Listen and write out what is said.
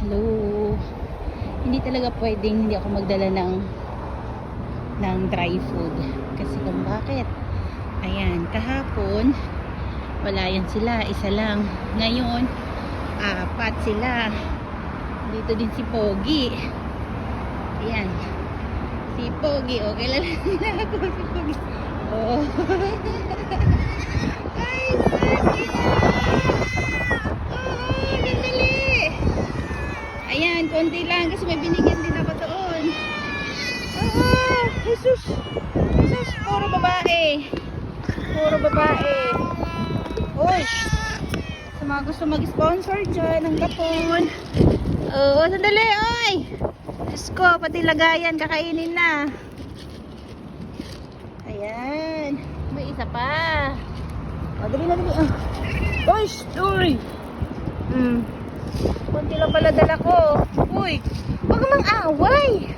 Hello. Hindi talaga pwedeng hindi ako magdala ng dry food. Kasi kung bakit. Ayan, kahapon wala yan sila, isa lang. Ngayon, apat sila. Dito din si Pogi. Ayan. Si Pogi, okay lang nila ako si Pogi. Oh. Ay, Pogi na! Oh, gandali! Ayan, konti lang kasi may binigyan din ako doon. Ah, Jesus! Jesus, puro babae. Puro babae. Uy! Sa mga gusto mag-sponsor dyan ng kapon. Oo, sandali, oy! Diyos ko, pati lagayan, kakainin na. Ayan. May isa pa. O, dali na, dali. Uy! Uy! Kunti lang pala dala ko. Uy! Huwag ka mang away!